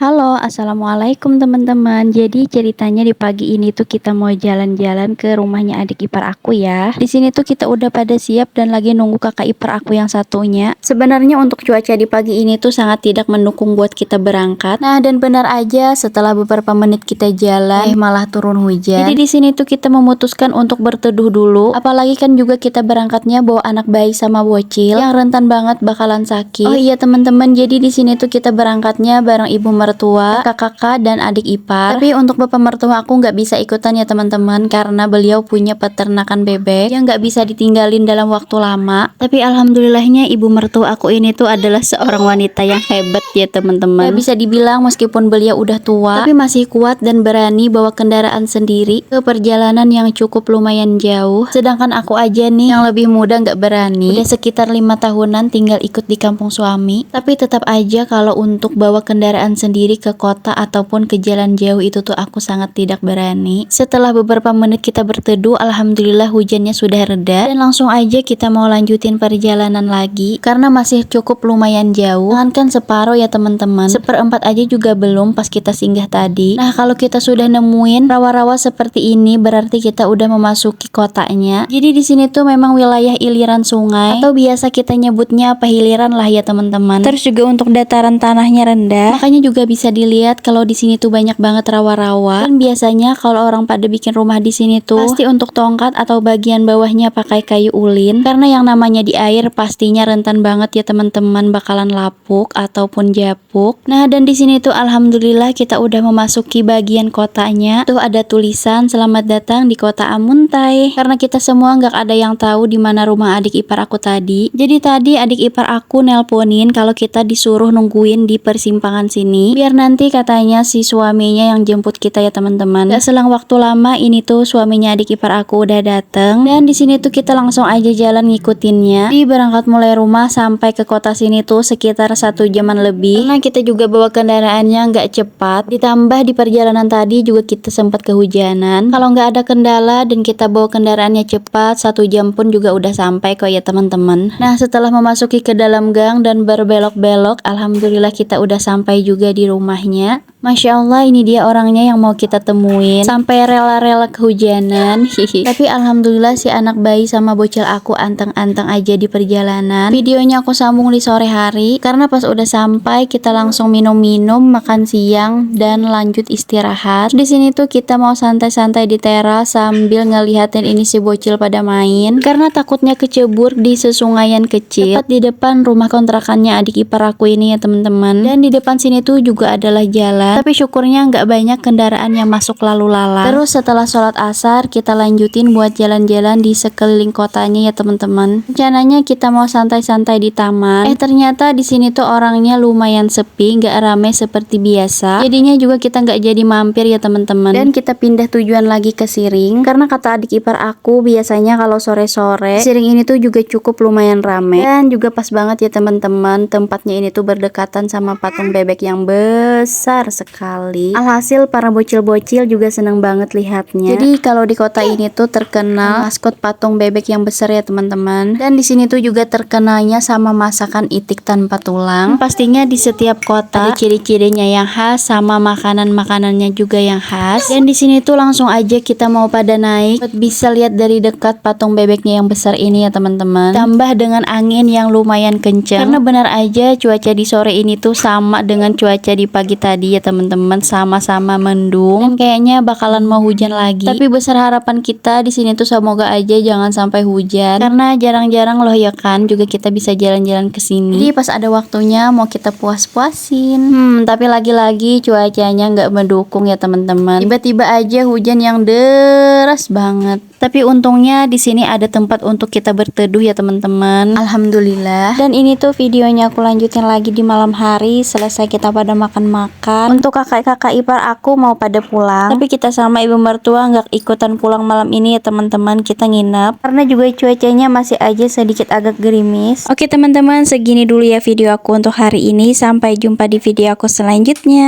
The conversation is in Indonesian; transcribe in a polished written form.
Halo, assalamualaikum teman-teman. Jadi ceritanya di pagi ini tuh kita mau jalan-jalan ke rumahnya adik ipar aku ya. Di sini tuh kita udah pada siap dan lagi nunggu kakak ipar aku yang satunya. Sebenarnya untuk cuaca di pagi ini tuh sangat tidak mendukung buat kita berangkat. Nah, dan benar aja setelah beberapa menit kita jalan, malah turun hujan. Jadi di sini tuh kita memutuskan untuk berteduh dulu. Apalagi kan juga kita berangkatnya bawa anak bayi sama bocil yang rentan banget bakalan sakit. Oh iya teman-teman, jadi di sini tuh kita berangkatnya bareng ibu mertua, kakak-kakak dan adik ipar. Tapi untuk bapak mertua aku nggak bisa ikutan ya teman-teman, karena beliau punya peternakan bebek yang nggak bisa ditinggalin dalam waktu lama. Tapi alhamdulillahnya ibu mertua aku ini tuh adalah seorang wanita yang hebat ya teman-teman. Bisa dibilang meskipun beliau udah tua, tapi masih kuat dan berani bawa kendaraan sendiri ke perjalanan yang cukup lumayan jauh. Sedangkan aku aja nih yang lebih muda nggak berani. Udah sekitar 5 tahunan tinggal ikut di kampung suami. Tapi tetap aja kalau untuk bawa kendaraan sendiri ke kota ataupun ke jalan jauh itu tuh aku sangat tidak berani. Setelah beberapa menit kita berteduh, alhamdulillah hujannya sudah reda dan langsung aja kita mau lanjutin perjalanan lagi karena masih cukup lumayan jauh. Kan separuh ya teman-teman, seperempat aja juga belum pas kita singgah tadi. Nah, kalau kita sudah nemuin rawa-rawa seperti ini berarti kita udah memasuki kotanya. Jadi di sini tuh memang wilayah iliran sungai atau biasa kita nyebutnya pahiliran lah ya teman-teman. Terus juga untuk dataran tanahnya rendah, makanya juga bisa dilihat kalau di sini tuh banyak banget rawa-rawa. Dan biasanya kalau orang pada bikin rumah di sini tuh pasti untuk tongkat atau bagian bawahnya pakai kayu ulin, karena yang namanya di air pastinya rentan banget ya teman-teman bakalan lapuk ataupun japuk. Nah, dan di sini tuh alhamdulillah kita udah memasuki bagian kotanya. Tuh ada tulisan selamat datang di kota Amuntai, karena kita semua nggak ada yang tahu di mana rumah adik ipar aku tadi. Jadi tadi adik ipar aku nelponin kalau kita disuruh nungguin di persimpangan sini biar nanti katanya si suaminya yang jemput kita ya teman-teman. Gak selang waktu lama ini tuh suaminya adik ipar aku udah dateng, dan di sini tuh kita langsung aja jalan ngikutinnya. Di berangkat mulai rumah sampai ke kota sini tuh sekitar 1 jaman lebih, karena kita juga bawa kendaraannya nggak cepat, ditambah di perjalanan tadi juga kita sempat kehujanan. Kalau nggak ada kendala dan kita bawa kendaraannya cepat, 1 jam pun juga udah sampai kok ya teman-teman. Nah, setelah memasuki ke dalam gang dan berbelok-belok, alhamdulillah kita udah sampai juga di rumahnya. Masya Allah, ini dia orangnya yang mau kita temuin. Sampai rela-rela kehujanan. Tapi alhamdulillah si anak bayi sama bocil aku anteng-anteng aja di perjalanan. Videonya aku sambung di sore hari karena pas udah sampai kita langsung minum-minum, makan siang dan lanjut istirahat. Di sini tuh kita mau santai-santai di teras sambil ngelihatin ini si bocil pada main karena takutnya kecebur di sesungaian kecil tepat di depan rumah kontrakannya adik ipar aku ini ya teman-teman. Dan di depan sini tuh juga adalah jalan, tapi syukurnya nggak banyak kendaraan yang masuk lalu lalang. Terus setelah sholat asar kita lanjutin buat jalan-jalan di sekeliling kotanya ya teman-teman. Rencananya kita mau santai-santai di taman. Ternyata di sini tuh orangnya lumayan sepi, nggak rame seperti biasa. Jadinya juga kita nggak jadi mampir ya teman-teman. Dan kita pindah tujuan lagi ke Siring karena kata adik ipar aku biasanya kalau sore-sore Siring ini tuh juga cukup lumayan rame dan juga pas banget ya teman-teman. Tempatnya ini tuh berdekatan sama patung bebek yang besar sekali. Alhasil para bocil-bocil juga seneng banget lihatnya. Jadi kalau di kota ini tuh terkenal maskot patung bebek yang besar ya teman-teman. Dan di sini tuh juga terkenalnya sama masakan itik tanpa tulang. Pastinya di setiap kota ada ciri-cirinya yang khas sama makanan-makanannya juga yang khas. Dan di sini tuh langsung aja kita mau pada naik buat bisa lihat dari dekat patung bebeknya yang besar ini ya teman-teman. Tambah dengan angin yang lumayan kenceng. Karena benar aja cuaca di sore ini tuh sama dengan cuaca di pagi tadi ya teman-teman, sama-sama mendung dan kayaknya bakalan mau hujan lagi. Tapi besar harapan kita di sini tuh semoga aja jangan sampai hujan karena jarang-jarang loh ya kan juga kita bisa jalan-jalan ke sini. Jadi pas ada waktunya mau kita puas-puasin. Tapi lagi-lagi cuacanya nggak mendukung ya teman-teman. Tiba-tiba aja hujan yang deras banget. Tapi untungnya di sini ada tempat untuk kita berteduh ya teman-teman. Alhamdulillah. Dan ini tuh videonya aku lanjutin lagi di malam hari. Selesai kita pada makan-makan. Untuk kakak-kakak ipar aku mau pada pulang. Tapi kita sama ibu mertua nggak ikutan pulang malam ini ya teman-teman. Kita nginep karena juga cuacanya masih aja sedikit agak gerimis. Oke teman-teman, segini dulu ya video aku untuk hari ini. Sampai jumpa di video aku selanjutnya.